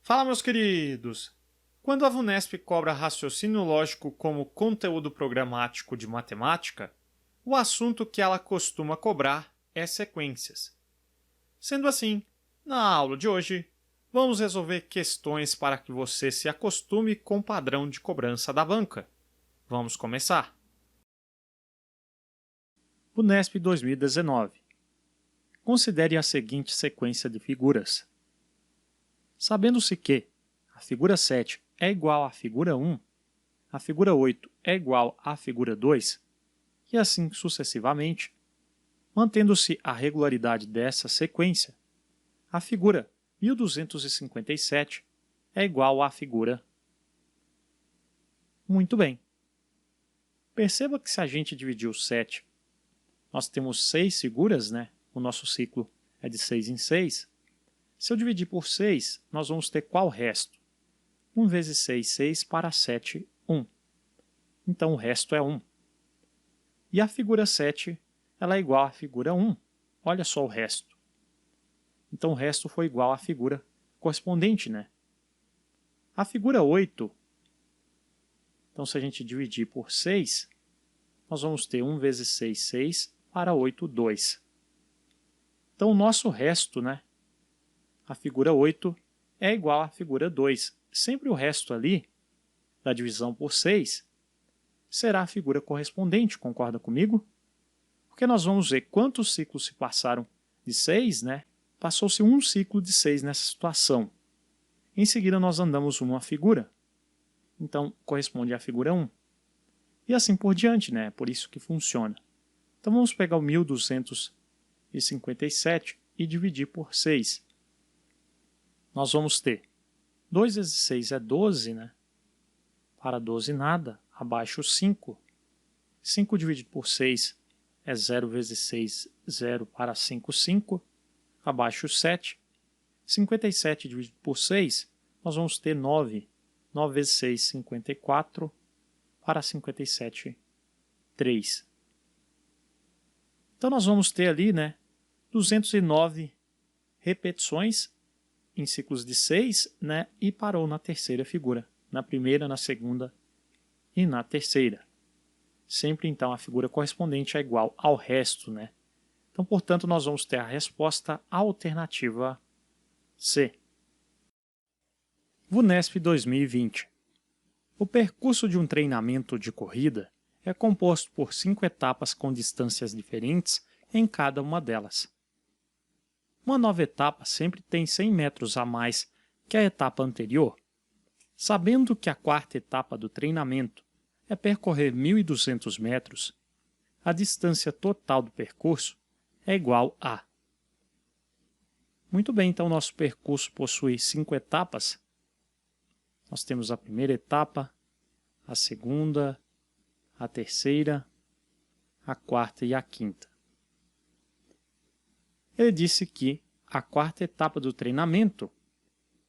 Fala, meus queridos! Quando a VUNESP cobra raciocínio lógico como conteúdo programático de matemática, o assunto que ela costuma cobrar é sequências. Sendo assim, na aula de hoje, vamos resolver questões para que você se acostume com o padrão de cobrança da banca. Vamos começar! VUNESP 2019. Considere a seguinte sequência de figuras. Sabendo-se que a figura 7 é igual à figura 1, a figura 8 é igual à figura 2, e assim sucessivamente, mantendo-se a regularidade dessa sequência, a figura 1257 é igual à figura. Muito bem. Perceba que se a gente dividir o 7, nós temos 6 figuras, né? O nosso ciclo é de 6 em 6. Se eu dividir por 6, nós vamos ter qual resto? 1 vezes 6, 6 para 7, 1. Então o resto é 1. E a figura 7 ela é igual à figura 1. Olha só o resto. Então o resto foi igual à figura correspondente, né? A figura 8, então se a gente dividir por 6, nós vamos ter 1 vezes 6, 6 para 8, 2. Então o nosso resto, né? A figura 8 é igual à figura 2. Sempre o resto ali, da divisão por 6, será a figura correspondente, concorda comigo? Porque nós vamos ver quantos ciclos se passaram de 6, né? Passou-se um ciclo de 6 nessa situação. Em seguida nós andamos uma figura. Então corresponde à figura 1. E assim por diante, né? Por isso que funciona. Então vamos pegar o 1257 e dividir por 6. Nós vamos ter 2 vezes 6 é 12, né? Para 12 nada, abaixo 5. 5 dividido por 6 é 0 vezes 6, 0 para 5, 5. Abaixo 7. 57 dividido por 6, nós vamos ter 9. 9 vezes 6, 54. Para 57, 3. Então nós vamos ter ali, né? 209 repetições em ciclos de 6, né, e parou na terceira figura, na primeira, na segunda e na terceira. Sempre, então, a figura correspondente é igual ao resto, né? Então, portanto, nós vamos ter a resposta alternativa C. VUNESP 2020. O percurso de um treinamento de corrida é composto por 5 etapas com distâncias diferentes em cada uma delas. Uma nova etapa sempre tem 100 metros a mais que a etapa anterior. Sabendo que a quarta etapa do treinamento é percorrer 1.200 metros, a distância total do percurso é igual a... Muito bem, então nosso percurso possui 5 etapas. Nós temos a primeira etapa, a segunda, a terceira, a quarta e a quinta. Ele disse que a quarta etapa do treinamento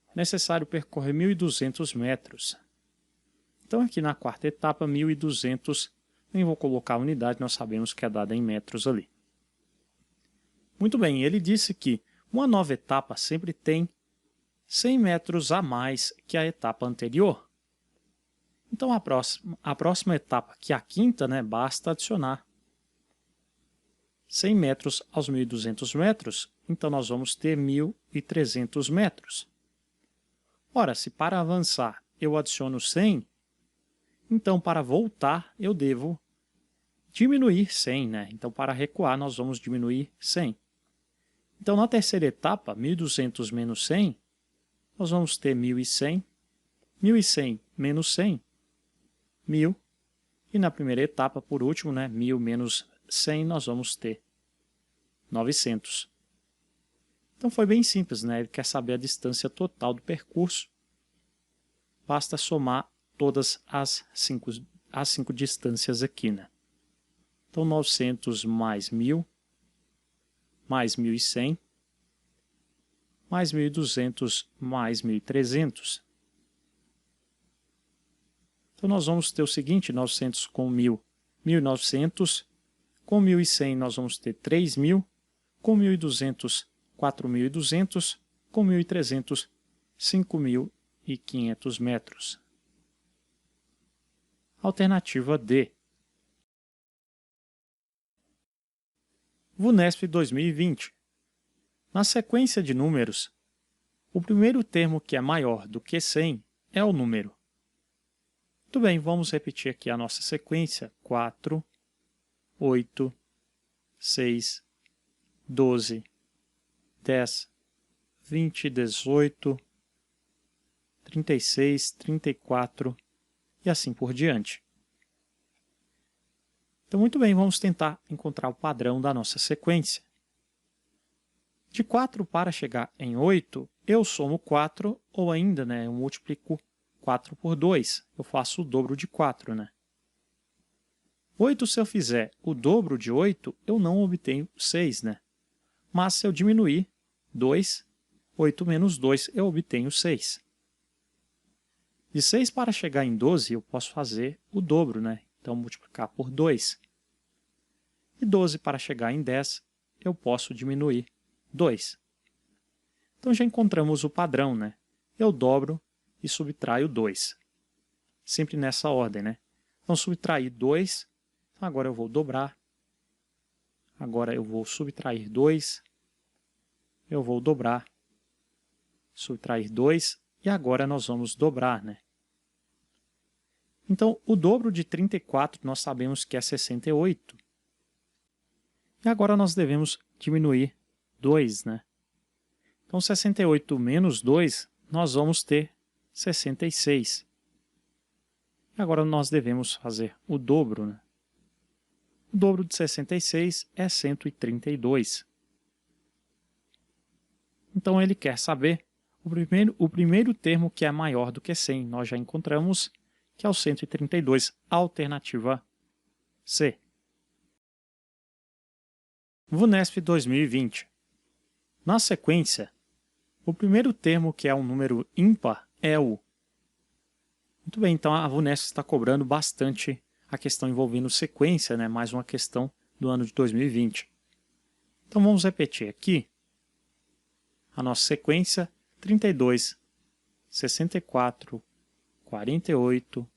é necessário percorrer 1.200 metros. Então aqui na quarta etapa, 1.200, nem vou colocar a unidade, nós sabemos que é dada em metros ali. Muito bem, ele disse que uma nova etapa sempre tem 100 metros a mais que a etapa anterior. Então a próxima etapa, que é a quinta, né, basta adicionar 100 metros aos 1.200 metros, então nós vamos ter 1.300 metros. Ora, se para avançar eu adiciono 100, então para voltar eu devo diminuir 100, né? Então para recuar nós vamos diminuir 100. Então na terceira etapa, 1.200 menos 100, nós vamos ter 1.100, 1.100 menos 100, 1.000, e na primeira etapa, por último, né, 1.000 menos 100, nós vamos ter 900. Então foi bem simples, né? Ele quer saber a distância total do percurso. Basta somar todas as 5 distâncias aqui, né? Então 900 mais 1.000, mais 1.100, mais 1.200, mais 1.300. Então nós vamos ter o seguinte, 900 com 1.000, 1.900, com 1.100 nós vamos ter 3.000, com 1.200, 4.200, com 1.300, 5.500 metros. Alternativa D. VUNESP 2020. Na sequência de números, o primeiro termo que é maior do que 100 é o número. Muito bem, vamos repetir aqui a nossa sequência. 4, 8, 6, 12, 10, 20, 18, 36, 34 e assim por diante. Então, muito bem, vamos tentar encontrar o padrão da nossa sequência. De 4 para chegar em 8, eu somo 4, ou ainda, eu multiplico 4 por 2. Eu faço o dobro de 4, 8, se eu fizer o dobro de 8, eu não obtenho 6, Mas se eu diminuir 2, 8 menos 2, eu obtenho 6. De 6 para chegar em 12, eu posso fazer o dobro, Então, multiplicar por 2. E 12 para chegar em 10, eu posso diminuir 2. Então, já encontramos o padrão, Eu dobro e subtraio 2. Sempre nessa ordem, Então, subtrair 2, então agora eu vou dobrar. Agora eu vou subtrair 2. Eu vou dobrar. Subtrair 2. E agora nós vamos dobrar, Então, o dobro de 34 nós sabemos que é 68. E agora nós devemos diminuir 2, Então, 68 menos 2, nós vamos ter 66. E agora nós devemos fazer o dobro, O dobro de 66 é 132. Então, ele quer saber o primeiro termo que é maior do que 100. Nós já encontramos que é o 132, alternativa C. VUNESP 2020. Na sequência, o primeiro termo que é um número ímpar é o... Muito bem, então a VUNESP está cobrando bastante a questão envolvendo sequência, mais uma questão do ano de 2020. Então vamos repetir aqui a nossa sequência: 32, 64, 48,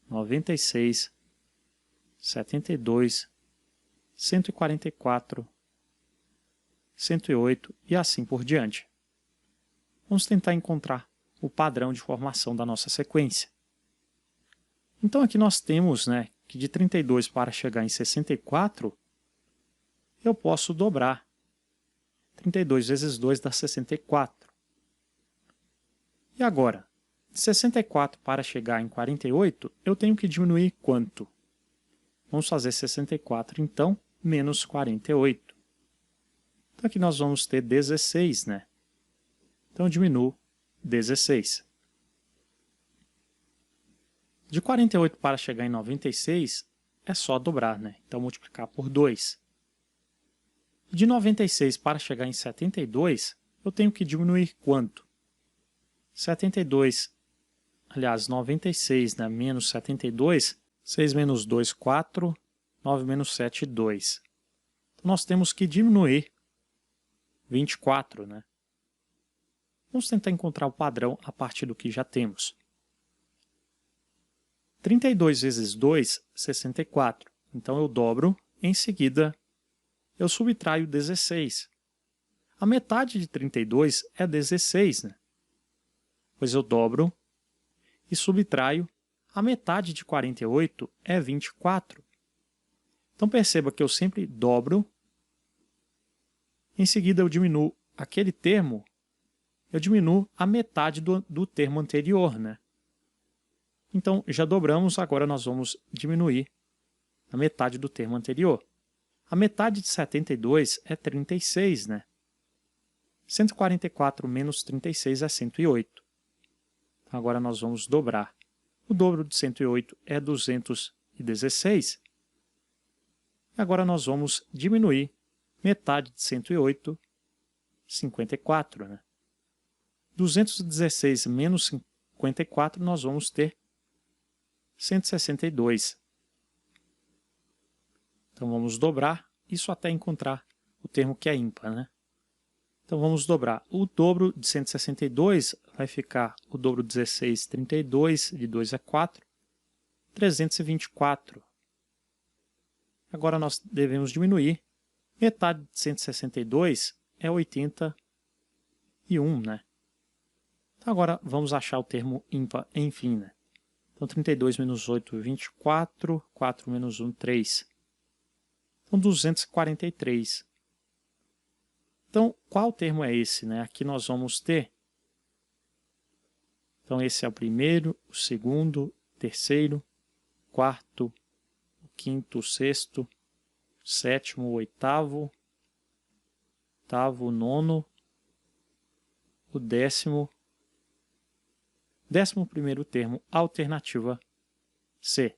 96, 72, 144, 108 e assim por diante. Vamos tentar encontrar o padrão de formação da nossa sequência. Então aqui nós temos que de 32 para chegar em 64, eu posso dobrar. 32 vezes 2 dá 64. E agora, de 64 para chegar em 48, eu tenho que diminuir quanto? Vamos fazer 64, então, menos 48. Então aqui nós vamos ter 16, Então eu diminuo 16. De 48 para chegar em 96, é só dobrar, Então multiplicar por 2. De 96 para chegar em 72, eu tenho que diminuir quanto? 72, aliás, 96, menos 72, 6 menos 2, 4, 9 menos 7, 2. Então nós temos que diminuir 24, Vamos tentar encontrar o padrão a partir do que já temos. 32 vezes 2, 64. Então eu dobro, em seguida eu subtraio 16. A metade de 32 é 16, Pois eu dobro e subtraio. A metade de 48 é 24. Então perceba que eu sempre dobro. Em seguida eu diminuo aquele termo, eu diminuo a metade do termo anterior, Então já dobramos, agora nós vamos diminuir a metade do termo anterior. A metade de 72 é 36, 144 menos 36 é 108. Agora nós vamos dobrar. O dobro de 108 é 216. Agora nós vamos diminuir metade de 108, 54. 216 menos 54, nós vamos ter 162. Então vamos dobrar isso até encontrar o termo que é ímpar, Então vamos dobrar. O dobro de 162 vai ficar o dobro de 16, 32, de 2 é 4, 324. Agora nós devemos diminuir. Metade de 162 é 81, né? Então agora vamos achar o termo ímpar, enfim, né? Então 32 menos 8, 24, 4 menos 1, 3. Então 243. Então qual termo é esse, né? Aqui nós vamos ter. Então esse é o primeiro, o segundo, o terceiro, quarto, o quinto, o sexto, o sétimo, o oitavo, o nono, o décimo 11º termo, alternativa C.